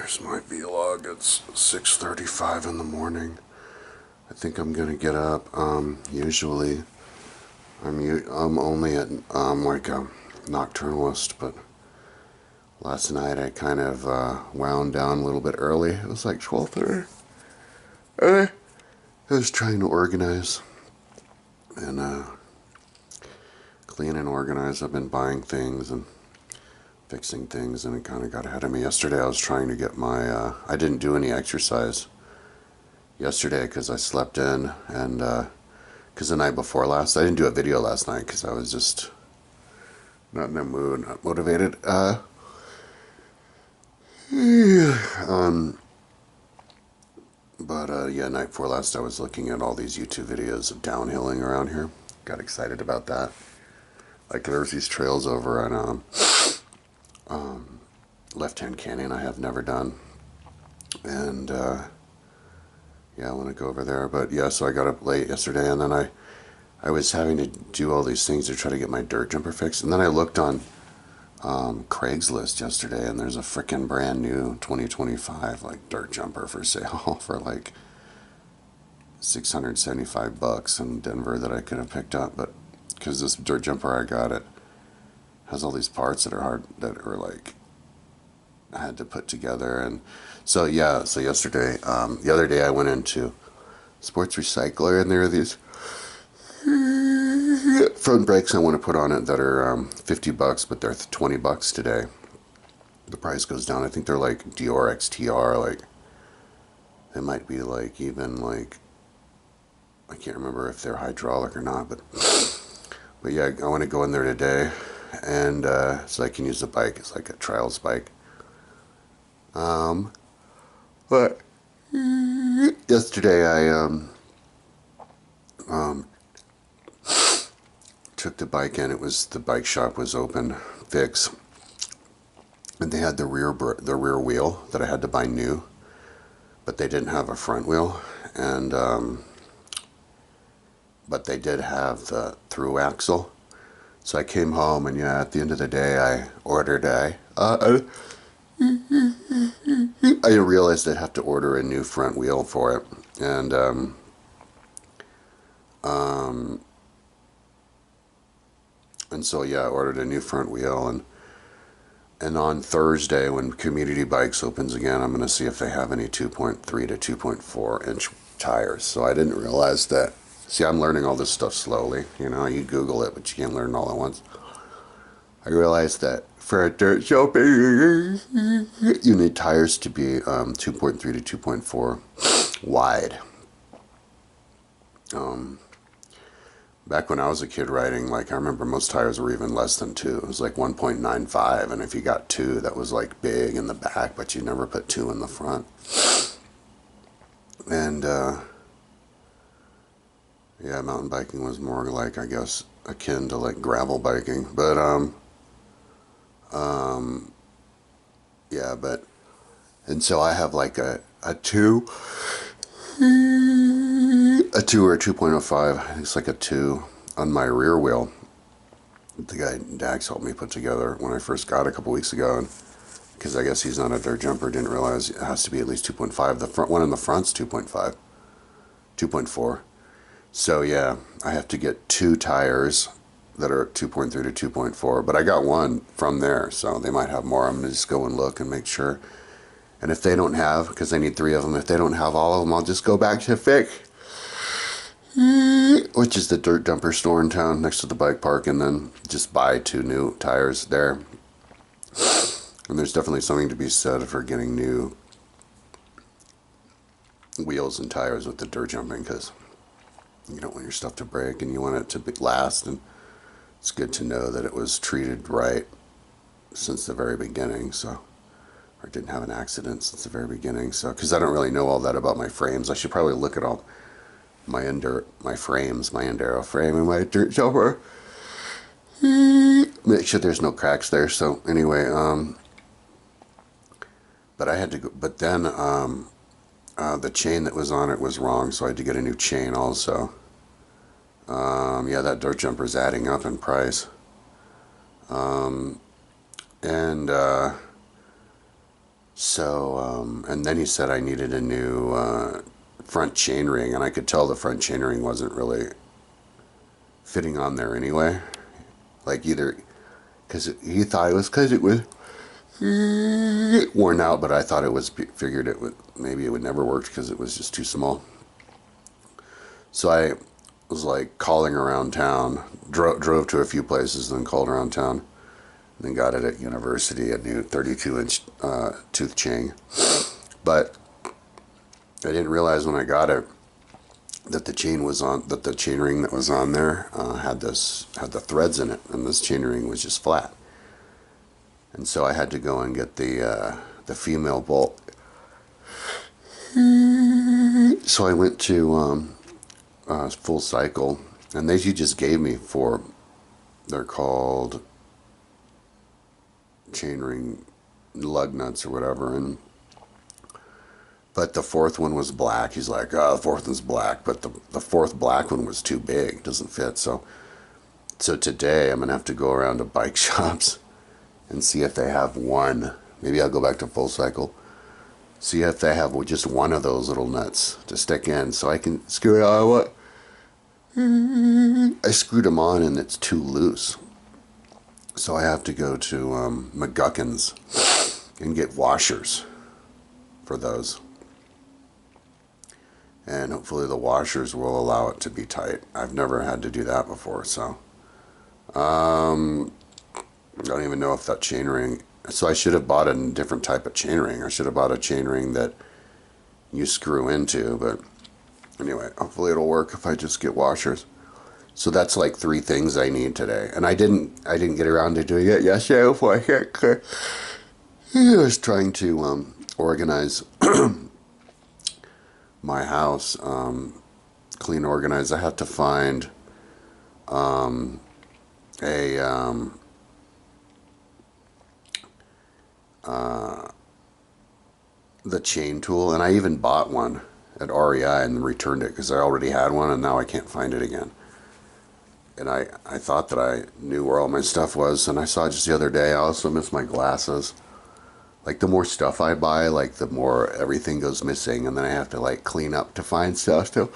There's my vlog. It's 6:35 in the morning. I think I'm gonna get up. Usually I'm only at like a nocturnalist, but last night I kind of wound down a little bit early. It was like 12:30. I was trying to organize and clean and organize. I've been buying things and fixing things, and it kind of got ahead of me. Yesterday I was trying to get my I didn't do any exercise yesterday because I slept in, and because the night before last I didn't do a video last night because I was just not in the mood, not motivated. Yeah, night before last I was looking at all these YouTube videos of downhilling around here. Got excited about that. Like there's these trails over on Left Hand Canyon I have never done, and yeah, I want to go over there. But yeah, so I got up late yesterday, and then I was having to do all these things to try to get my dirt jumper fixed, and then I looked on Craigslist yesterday, and there's a frickin' brand new 2025 like dirt jumper for sale for like $675 in Denver that I could have picked up, but because this dirt jumper I got, it has all these parts that are hard, that are like I had to put together. And so yeah, so yesterday, the other day I went into Sports Recycler, and there are these front brakes I want to put on it that are $50, but they're $20 today. The price goes down. I think they're like Dior XTR, like they might be like even like, I can't remember if they're hydraulic or not, but yeah, I want to go in there today, and so I can use the bike. It's like a trials bike. But yesterday I took the bike in. It was, the bike shop was open, fix, and they had the rear wheel that I had to buy new, but they didn't have a front wheel, and but they did have the through axle. So I came home, and yeah, at the end of the day I ordered I realized I'd have to order a new front wheel for it, and so yeah, I ordered a new front wheel, and on Thursday when Community Bikes opens again, I'm going to see if they have any 2.3 to 2.4 inch tires. So I didn't realize that. See, I'm learning all this stuff slowly. You know, you Google it, but you can't learn it all at once. I realized that for a dirt jumper, you need tires to be 2.3 to 2.4 wide. Back when I was a kid riding, like I remember most tires were even less than 2. It was like 1.95, and if you got 2, that was like big in the back, but you never put 2 in the front. And yeah, mountain biking was more like, I guess, akin to like gravel biking, but yeah, but, and so I have like a 2 or a 2.05, it's like a 2 on my rear wheel. The guy Dax helped me put together when I first got it a couple weeks ago, and because I guess he's not a dirt jumper, didn't realize it has to be at least 2.5. The front one in the front's 2.5, 2.4. So yeah, I have to get 2 tires that are 2.3 to 2.4, but I got one from there, so they might have more. I'm gonna just go and look and make sure. And if they don't have, because I need 3 of them, if they don't have all of them, I'll just go back to Fick, which is the dirt dumper store in town next to the bike park, and then just buy 2 new tires there. And there's definitely something to be said for getting new wheels and tires with the dirt jumping, because you don't want your stuff to break and you want it to last, and it's good to know that it was treated right since the very beginning, so, or didn't have an accident since the very beginning. So, because I don't really know all that about my frames, I should probably look at all my frames, my Enduro frame and my dirt jumper, make sure there's no cracks there. So anyway, but I had to go, but then the chain that was on it was wrong, so I had to get a new chain also. Yeah, that dirt jumper is adding up in price. And So, and then he said I needed a new front chainring, and I could tell the front chainring wasn't really fitting on there anyway. Like either because he thought it was because it was worn out, but I thought it was figured it would maybe it would never work because it was just too small. So I was like calling around town, drove to a few places, then called around town, and then got it at University, a new 32-inch tooth chain. But I didn't realize when I got it that the chain was on, that the chain ring that was on there had the threads in it, and this chain ring was just flat. And so I had to go and get the female bolt. So I went to Full Cycle, and they just gave me four. They're called chainring lug nuts or whatever, but the fourth one was black. He's like, oh, the fourth one's black, but the fourth black one was too big, doesn't fit. So today I'm gonna have to go around to bike shops and see if they have one. Maybe I'll go back to Full Cycle, see if they have just one of those little nuts to stick in, so I can screw it on. I screwed them on and it's too loose. So I have to go to McGuckins and get washers for those. And hopefully the washers will allow it to be tight. I've never had to do that before, so. I don't even know if that chainring. So I should have bought a different type of chainring. I should have bought a chainring that you screw into, but anyway, hopefully it'll work if I just get washers. So that's like 3 things I need today, and I didn't get around to doing it yesterday before I hit. I was trying to organize my house, clean, organized. I had to find the chain tool, and I even bought one at REI and returned it because I already had one, and now I can't find it again. And I thought that I knew where all my stuff was, and I saw just the other day I also missed my glasses. Like the more stuff I buy, like the more everything goes missing, and then I have to like clean up to find stuff. So,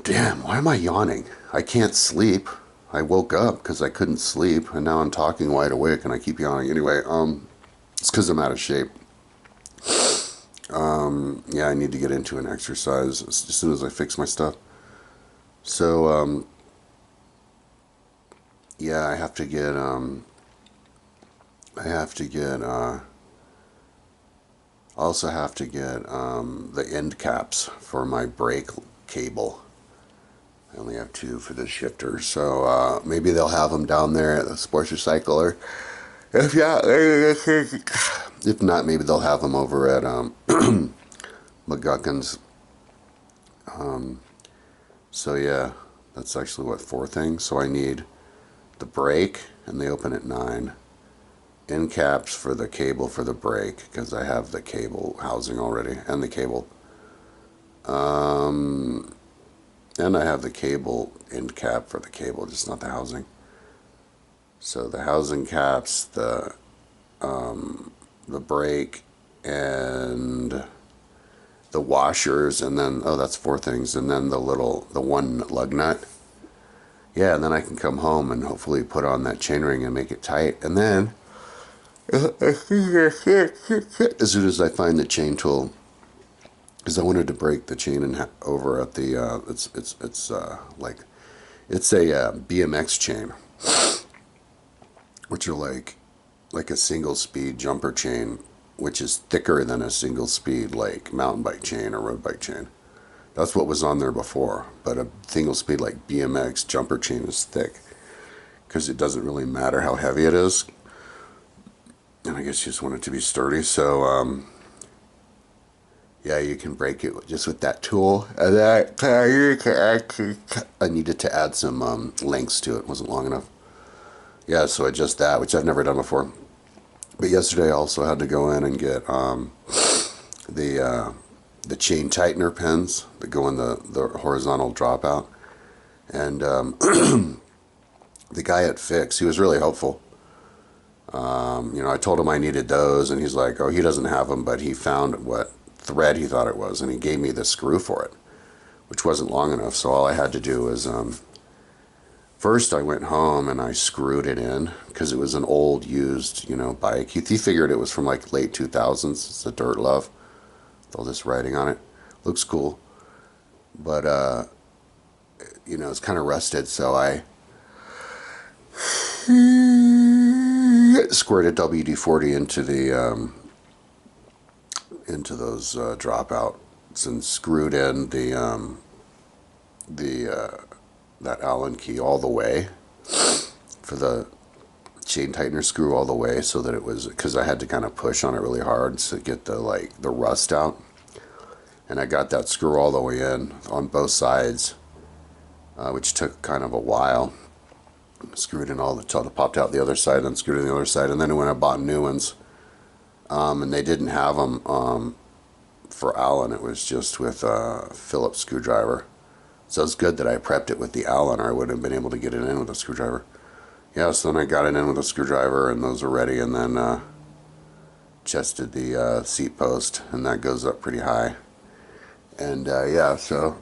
damn, why am I yawning? I can't sleep. I woke up because I couldn't sleep, and now I'm talking wide awake and I keep yawning. Anyway, it's because I'm out of shape. Yeah, I need to get into an exercise as soon as I fix my stuff. So, yeah, I have to get, I also have to get, the end caps for my brake cable. I only have 2 for the shifter, so, maybe they'll have them down there at the Sports Recycler. If not, maybe they'll have them over at, McGuckins. So yeah, that's actually what, 4 things. So I need the brake, and they open at 9. End caps for the cable for the brake, because I have the cable housing already, and the cable. And I have the cable end cap for the cable, just not the housing. So the housing caps, the brake, and the washers, and then, oh, that's 4 things, and then the one lug nut. Yeah, and then I can come home and hopefully put on that chainring and make it tight, and then as soon as I find the chain tool, because I wanted to break the chain over at the it's a BMX chain, which are like a single speed jumper chain, which is thicker than a single speed like mountain bike chain or road bike chain. That's what was on there before, but a single speed like BMX jumper chain is thick because it doesn't really matter how heavy it is, and I guess you just want it to be sturdy. So yeah, you can break it just with that tool. And then I needed to add some lengths to it. It wasn't long enough. Yeah, so I adjust that, which I've never done before. But yesterday I also had to go in and get the chain tightener pins that go in the horizontal dropout. And the guy at Fix, he was really helpful. You know, I told him I needed those, and he's like, oh, he doesn't have them, but he found what thread he thought it was, and he gave me the screw for it, which wasn't long enough. So all I had to do was, first I went home and I screwed it in because it was an old used, you know, bike. He figured it was from like late 2000s. It's a Dirt Love with all this writing on it. Looks cool, but you know, it's kind of rusted. So I squirted WD-40 into those dropouts and screwed in the that Allen key all the way for the chain tightener screw all the way, so that it was, because I had to kind of push on it really hard to get the rust out, and I got that screw all the way in on both sides, which took kind of a while. Screwed in all the till it popped out the other side, then screwed in the other side, and then when I bought new ones, and they didn't have them for Allen, it was just with a Phillips screwdriver. So it's good that I prepped it with the Allen, or I wouldn't have been able to get it in with a screwdriver. Yeah, so then I got it in with a screwdriver, and those are ready, and then chested the seat post, and that goes up pretty high. And yeah, so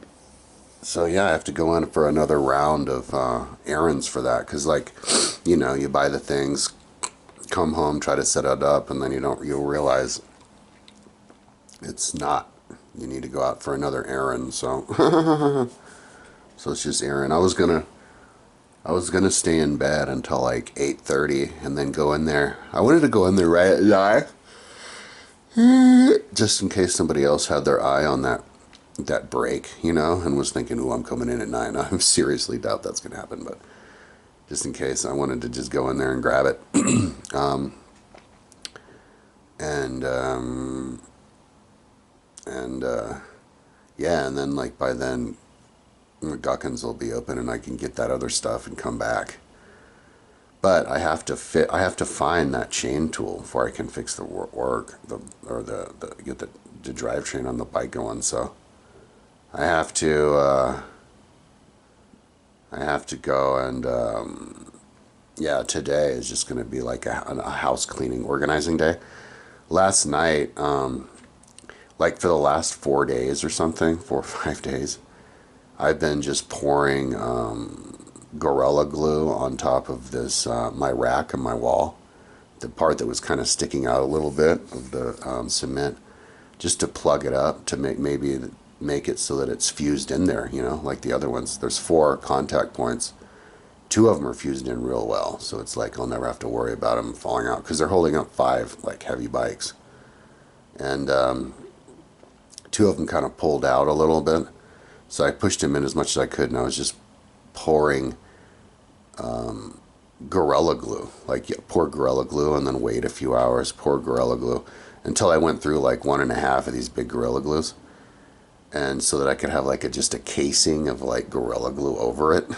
yeah, I have to go in for another round of errands for that, because, like, you know, you buy the things, come home, try to set it up, and then you'll realize it's not. You need to go out for another errand. So so it's just errand. I was gonna stay in bed until like 8:30 and then go in there. I wanted to go in there right at 9, just in case somebody else had their eye on that break, you know, and was thinking, "Oh, I'm coming in at 9." I seriously doubt that's gonna happen, but just in case, I wanted to just go in there and grab it. And yeah, and then, like, by then Guckins will be open and I can get that other stuff and come back. But I have to find that chain tool before I can fix the work, get the drivetrain on the bike going. So I have to go, and yeah, today is just going to be like a house cleaning, organizing day. Last night, like for the last 4 days or something, 4 or 5 days, I've been just pouring Gorilla Glue on top of this my rack and my wall, the part that was kind of sticking out a little bit of the cement, just to plug it up, to make it so that it's fused in there, you know, like the other ones. There's 4 contact points. 2 of them are fused in real well, so it's like I'll never have to worry about them falling out, because they're holding up 5 like heavy bikes, and 2 of them kind of pulled out a little bit. So I pushed him in as much as I could, and I was just pouring Gorilla Glue. Like, pour Gorilla Glue and then wait a few hours, pour Gorilla Glue, until I went through like 1.5 of these big Gorilla Glues. And so that I could have like just a casing of like Gorilla Glue over it.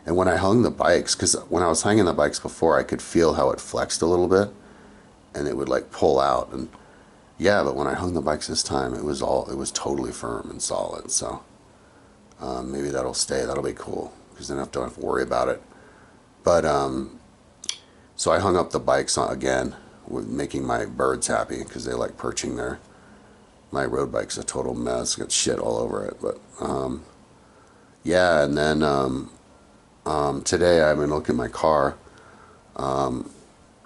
And when I hung the bikes, because when I was hanging the bikes before, I could feel how it flexed a little bit, and it would like pull out. And yeah, but when I hung the bikes this time, it was totally firm and solid. So maybe that'll stay. That'll be cool, because then I don't have to worry about it. But so I hung up the bikes again, making my birds happy, because they like perching there. My road bike's a total mess. Got shit all over it. But yeah, and then today I've been looking at my car.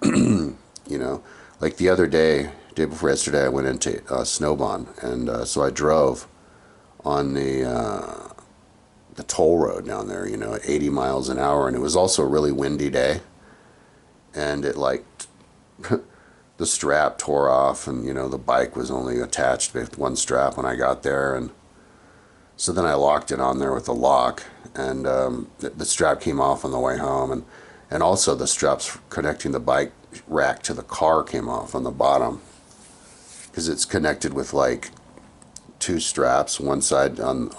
You know, like the other day before yesterday, I went into Snowbond, and so I drove on the toll road down there, you know, at 80 miles an hour, and it was also a really windy day, and it like the strap tore off, and you know, the bike was only attached with 1 strap when I got there, and so then I locked it on there with a lock, and the strap came off on the way home, and also the straps connecting the bike rack to the car came off on the bottom, because it's connected with like 2 straps, one side on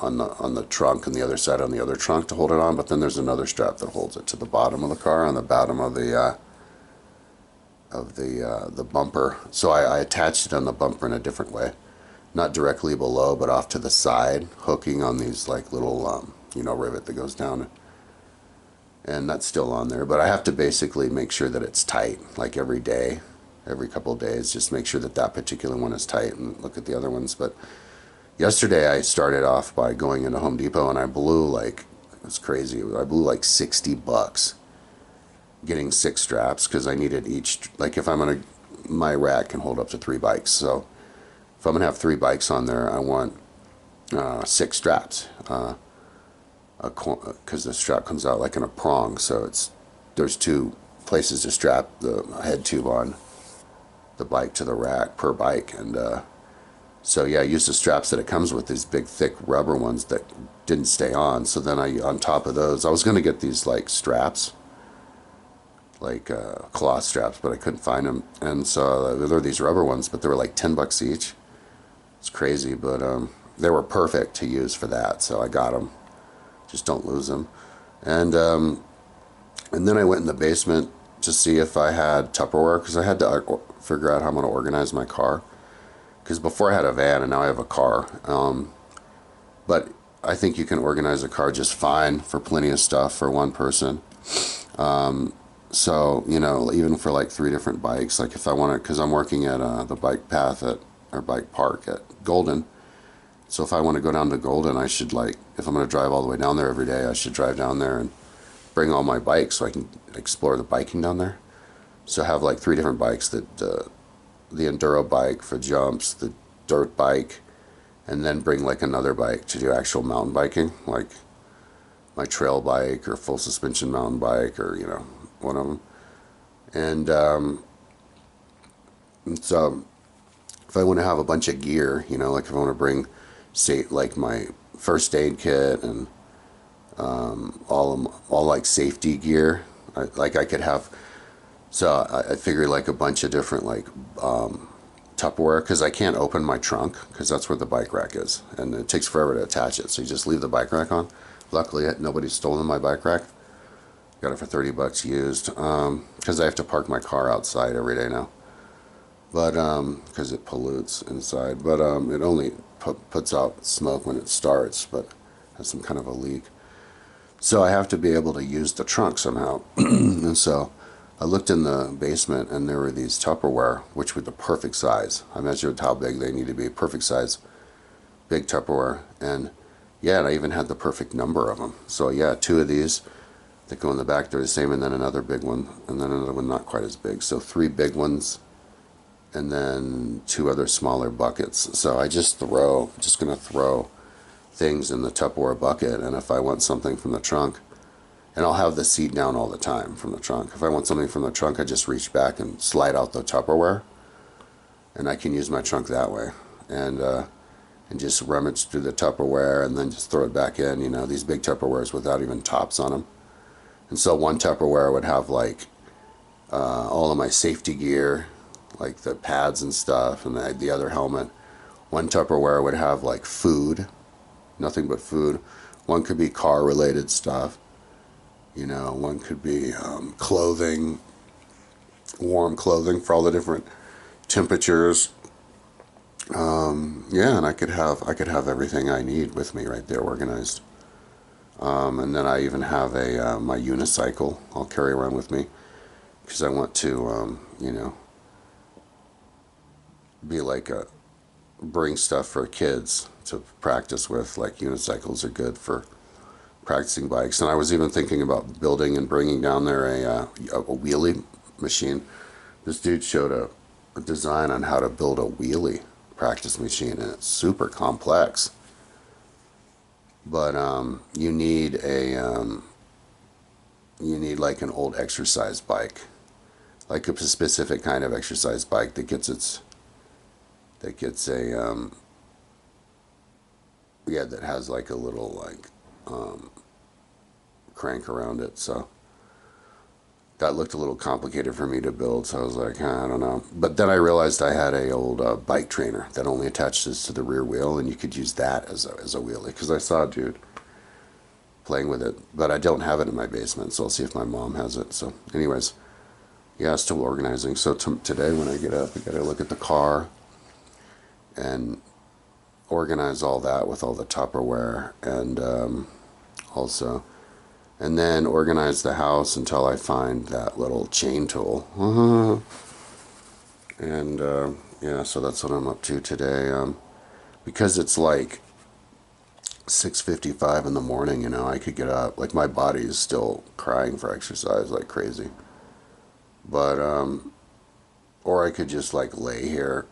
the trunk and the other side on the other trunk to hold it on, but then there's another strap that holds it to the bottom of the car, on the bottom of the bumper. So I attached it on the bumper in a different way, not directly below, but off to the side, hooking on these like little you know, rivet that goes down. and that's still on there. But I have to basically make sure that it's tight, like every day, every couple of days, just make sure that that particular one is tight and look at the other ones. But yesterday I started off by going into Home Depot and I blew like, it's crazy, I blew like $60 getting 6 straps because I needed each, like if I'm gonna, my rack can hold up to 3 bikes. So if I'm gonna have 3 bikes on there, I want 6 straps. Because the strap comes out like in a prong, so there's 2 places to strap the head tube on the bike to the rack per bike, and so yeah, I used the straps that it comes with, these big thick rubber ones that didn't stay on. So then on top of those, I was going to get these like straps, like cloth straps, but I couldn't find them, and so there were these rubber ones, but they were like $10 each. It's crazy, but they were perfect to use for that, so I got them. Just don't lose them. And then I went in the basement to see if I had Tupperware, because I had to figure out how I'm going to organize my car. Because before I had a van and now I have a car. But I think you can organize a car just fine for plenty of stuff for one person. So, you know, even for like 3 different bikes, like if I want to, because I'm working at the bike path or bike park at Golden. So if I want to go down to Golden, I should like, if I'm going to drive all the way down there every day, I should drive down there and bring all my bikes so I can explore the biking down there. So I have like 3 different bikes, that the enduro bike for jumps, the dirt bike, and then bring like another bike to do actual mountain biking, like my trail bike or full suspension mountain bike, or, you know, one of them. And so if I want to have a bunch of gear, you know, like if I want to bring, say, like my first aid kit and all like safety gear, I could have. So I figured like a bunch of different like Tupperware, because I can't open my trunk because that's where the bike rack is, and it takes forever to attach it. So you just leave the bike rack on. Luckily, nobody's stolen my bike rack. Got it for $30 used, because I have to park my car outside every day now. But because it pollutes inside, but it only puts out smoke when it starts, but has some kind of a leak. So I have to be able to use the trunk somehow. And so I looked in the basement, and there were these Tupperware, which were the perfect size. I measured how big they need to be, perfect size, big Tupperware. And yeah, and I even had the perfect number of them. So yeah, 2 of these that go in the back, they're the same, and then another big one, and then another one not quite as big. So 3 big ones, and then 2 other smaller buckets. So just going to throw things in the Tupperware bucket, and if I want something from the trunk, and I'll have the seat down all the time from the trunk. If I want something from the trunk, I just reach back and slide out the Tupperware, and I can use my trunk that way, and just rummage through the Tupperware and then just throw it back in. You know, these big Tupperwares without even tops on them. And so one Tupperware would have like all of my safety gear, like the pads and stuff, and the other helmet. One Tupperware would have like food, nothing but food. One could be car related stuff, you know. One could be clothing, warm clothing for all the different temperatures. Yeah, and I could have everything I need with me right there, organized. And then I even have my unicycle I'll carry around with me, because I want to, you know, be like bring stuff for kids to practice with. Like unicycles are good for practicing bikes. And I was even thinking about building and bringing down there a wheelie machine. This dude showed a design on how to build a wheelie practice machine, and it's super complex. But you need like an old exercise bike, like a specific kind of exercise bike that gets a yeah, that has like a little like crank around it. So that looked a little complicated for me to build, so I was like, I don't know. But then I realized I had a old bike trainer that only attaches to the rear wheel, and you could use that as a wheelie, because I saw a dude playing with it, but I don't have it in my basement, so I'll see if my mom has it. So anyways, yeah, still organizing. So today when I get up, I gotta look at the car and organize all that with all the Tupperware, and also and then organize the house until I find that little chain tool. And yeah, so that's what I'm up to today. Because it's like 6:55 in the morning, I could get up. Like my body is still crying for exercise like crazy. But or I could just like lay here.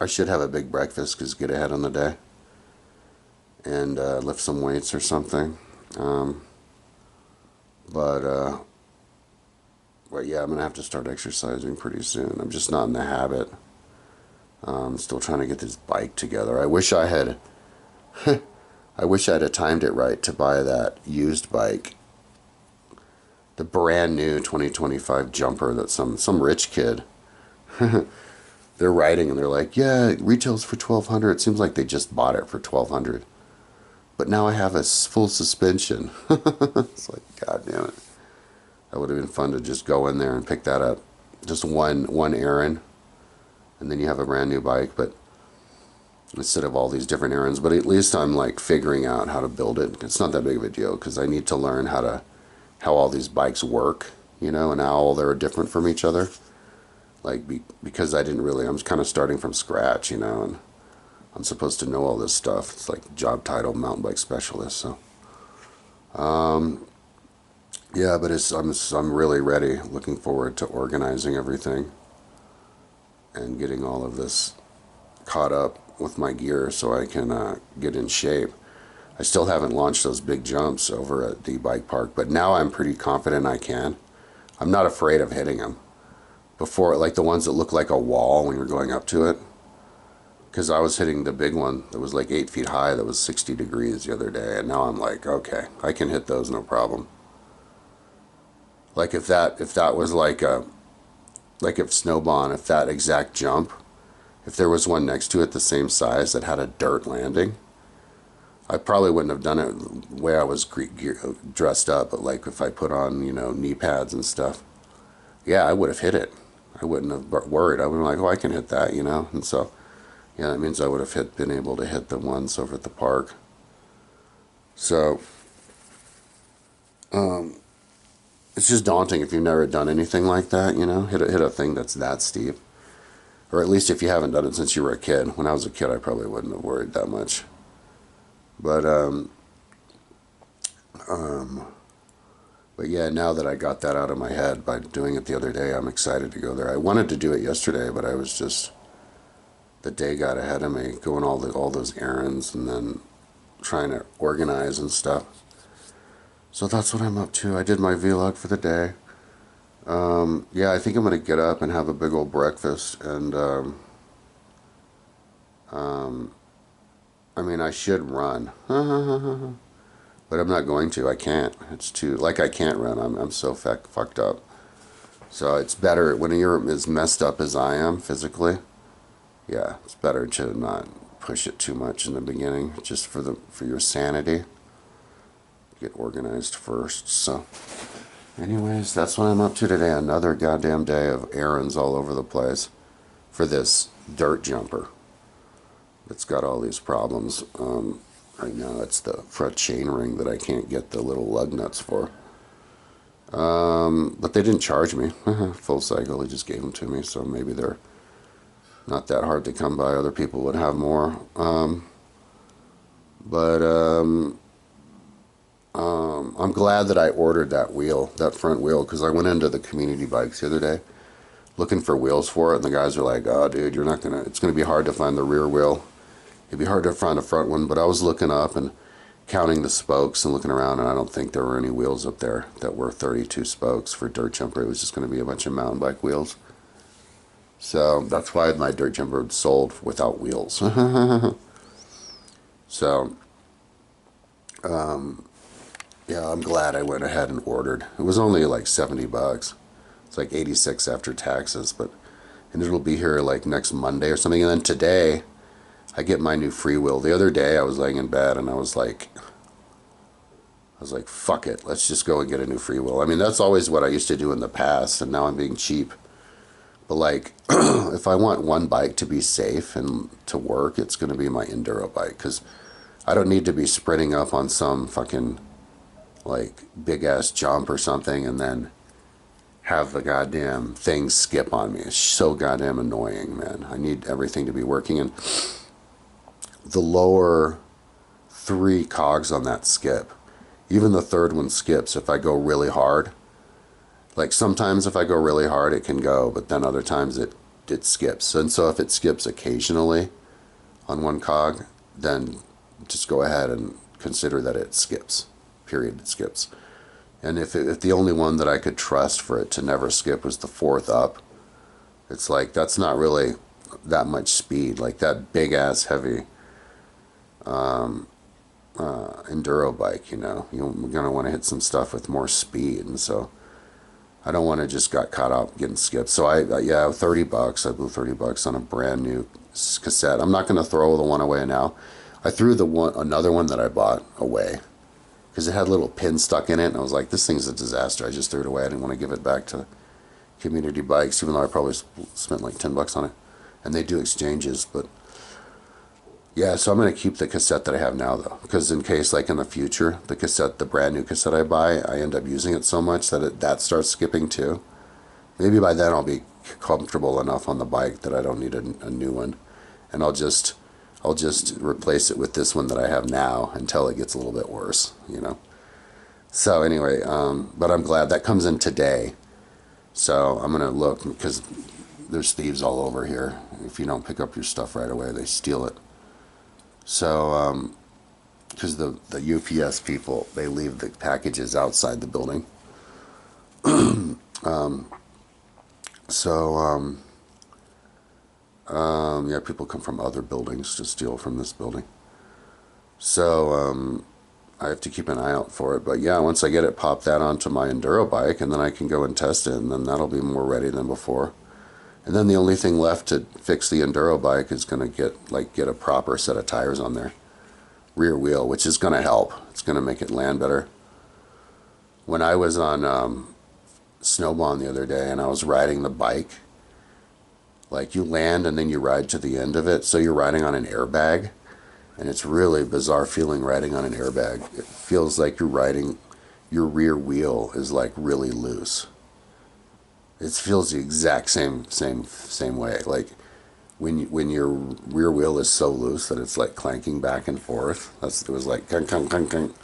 I should have a big breakfast because get ahead on the day and lift some weights or something. But yeah, I'm gonna have to start exercising pretty soon. I'm just not in the habit. Still trying to get this bike together. I wish I had timed it right to buy that used bike, the brand new 2025 jumper that some rich kid. They're writing and they're like, yeah, it retails for $1,200. It seems like they just bought it for $1,200, but now I have a full suspension. It's like, god damn it. That would have been fun to just go in there and pick that up. Just one errand, and then you have a brand new bike, but instead of all these different errands. But at least I'm like figuring out how to build it. It's not that big of a deal because I need to learn how all these bikes work, and how all they're different from each other. Like because I'm kind of starting from scratch, and I'm supposed to know all this stuff. It's like job title mountain bike specialist. So yeah, but I'm really ready. Looking forward to organizing everything and getting all of this caught up with my gear so I can get in shape. I still haven't launched those big jumps over at the bike park, but now I'm pretty confident I can. I'm not afraid of hitting them. Before, like the ones that look like a wall when you're going up to it, because I was hitting the big one that was like 8 feet high that was 60 degrees the other day, and now I'm like, okay, I can hit those no problem. Like if that was like if Snowbond, if that exact jump, if there was one next to it the same size that had a dirt landing, I probably wouldn't have done it the way I was dressed up, but like if I put on, knee pads and stuff, yeah, I would have hit it. I wouldn't have worried. I would have been like, oh, I can hit that, and so, yeah, that means I would have been able to hit the ones over at the park. So, it's just daunting if you've never done anything like that, hit a thing that's that steep. Or at least if you haven't done it since you were a kid. When I was a kid, I probably wouldn't have worried that much. But yeah, now that I got that out of my head by doing it the other day, I'm excited to go there. I wanted to do it yesterday, but the day got ahead of me, going all those errands and then trying to organize and stuff. So that's what I'm up to. I did my vlog for the day. Yeah, I think I'm going to get up and have a big old breakfast and I mean, I should run. But I'm not going to. I can't. It's too, like I can't run. I'm so fucked up. So it's better when you're as messed up as I am physically. Yeah, it's better to not push it too much in the beginning, just for your sanity. Get organized first. So anyways, that's what I'm up to today. Another goddamn day of errands all over the place for this dirt jumper. It's got all these problems. Right now it's the front chain ring that I can't get the little lug nuts for. But they didn't charge me. Full cycle, they just gave them to me, so maybe they're not that hard to come by. Other people would have more. But I'm glad that I ordered that front wheel, because I went into the community bikes the other day looking for wheels for it, and the guys are like, oh dude, it's gonna be hard to find the rear wheel. It'd be hard to find a front one. But I was looking up and counting the spokes and looking around, and I don't think there were any wheels up there that were 32 spokes for dirt jumper. It was just going to be a bunch of mountain bike wheels. So that's why my dirt jumper sold without wheels. So yeah, I'm glad I went ahead and ordered. It was only like $70. It's like 86 after taxes, and it'll be here like next Monday or something. And then today I get my new freewheel. The other day I was laying in bed and I was like, fuck it, let's just go and get a new freewheel. I mean, that's always what I used to do in the past, and now I'm being cheap. But like, if I want one bike to be safe and to work, it's going to be my enduro bike, because I don't need to be sprinting up on some fucking like big ass jump or something, and then have the goddamn thing skip on me. It's so goddamn annoying, man. I need everything to be working, and the lower 3 cogs on that skip, even the third one skips if I go really hard. Like sometimes if I go really hard it can go, but then other times it skips. And so if it skips occasionally on one cog, then just go ahead and consider that it skips. Period, it skips. And if the only one that I could trust for it to never skip was the fourth up, it's like that's not really that much speed. Like that big ass heavy enduro bike, you're gonna want to hit some stuff with more speed, and so I don't want to just got caught up getting skipped. So yeah, $30. I blew $30 on a brand new cassette. I'm not gonna throw the one away now. I threw another one that I bought away because it had a little pin stuck in it, and I was like, this thing's a disaster. I just threw it away. I didn't want to give it back to Community Bikes, even though I probably spent like $10 on it, and they do exchanges, but. Yeah, so I'm going to keep the cassette that I have now, though, because in case, like in the future, the brand new cassette I buy, I end up using it so much that that starts skipping too. Maybe by then I'll be comfortable enough on the bike that I don't need a new one, and I'll just replace it with this one that I have now until it gets a little bit worse. So anyway, but I'm glad that comes in today. So I'm going to look because there's thieves all over here. If you don't pick up your stuff right away, they steal it. So, because the UPS people, they leave the packages outside the building. So, yeah, people come from other buildings to steal from this building. So, I have to keep an eye out for it. But yeah, once I get it, pop that onto my enduro bike, and then I can go and test it, and then that'll be more ready than before. And then the only thing left to fix the enduro bike is going to get a proper set of tires on there. Rear wheel, which is going to help. It's going to make it land better. When I was on Snowbond the other day and I was riding the bike, like you land and then you ride to the end of it, so you're riding on an airbag, and it's really bizarre feeling riding on an airbag. It feels like your rear wheel is like really loose. It feels the exact same way. Like when your rear wheel is so loose that it's like clanking back and forth. It was like clunk, clunk, clunk, clunk.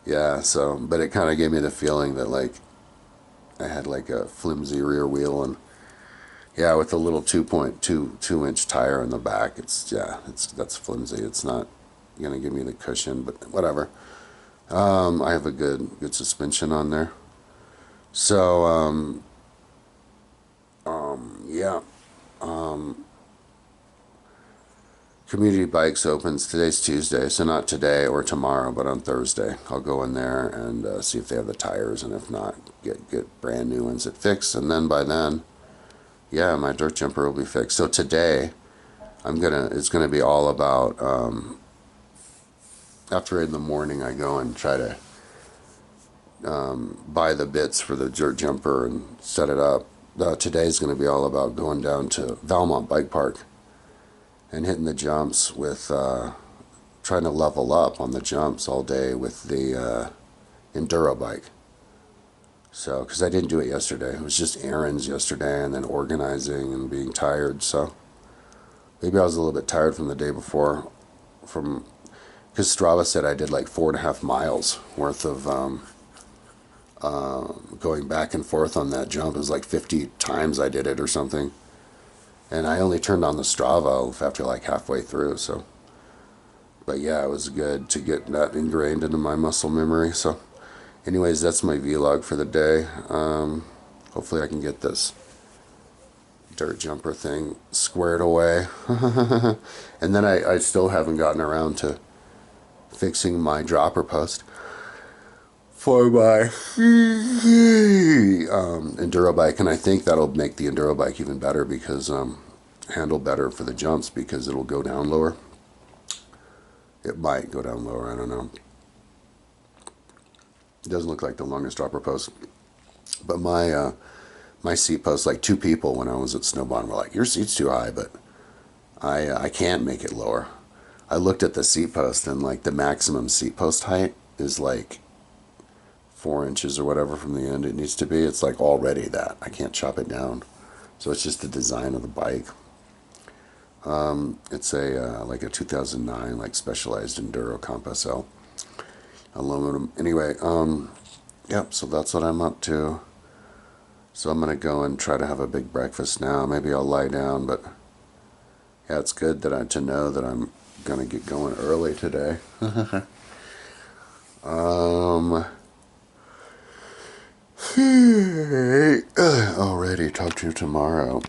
Yeah. So, but it kind of gave me the feeling that like I had like a flimsy rear wheel, and yeah, with a little 2.2 inch tire in the back. That's flimsy. It's not gonna give me the cushion, but whatever. I have a good suspension on there. So, yeah. Community Bikes opens, today's Tuesday, so not today or tomorrow, but on Thursday. I'll go in there and see if they have the tires, and if not, get brand new ones that fix, and then by then, yeah, my dirt jumper will be fixed. So today, it's gonna be all about, after in the morning I go and try to buy the bits for the dirt jumper and set it up. Today's going to be all about going down to Valmont Bike Park and hitting the jumps with trying to level up on the jumps all day with the enduro bike. So, because I didn't do it yesterday, it was just errands yesterday and then organizing and being tired. So maybe I was a little bit tired from the day before, because Strava said I did like 4.5 miles worth of going back and forth on that jump. It was like 50 times I did it or something, and I only turned on the Strava after like halfway through. So, but yeah, it was good to get that ingrained into my muscle memory. So anyways, that's my vlog for the day. Hopefully I can get this dirt jumper thing squared away. And then I still haven't gotten around to fixing my dropper post for my enduro bike, and I think that'll make the enduro bike even better because handle better for the jumps, because it'll go down lower. It might go down lower, I don't know. It doesn't look like the longest dropper post, but my seat post, like 2 people when I was at Snowbond were like, your seat's too high, but I can't make it lower. I looked at the seat post, and like the maximum seat post height is like 4 inches or whatever from the end it needs to be. It's like already that. I can't chop it down. So it's just the design of the bike. It's a like a 2009 like Specialized Enduro Comp SL aluminum. Anyway, yep. So that's what I'm up to. So I'm gonna go and try to have a big breakfast now. Maybe I'll lie down, but yeah, it's good to know that I'm gonna get going early today. Alrighty, talk to you tomorrow.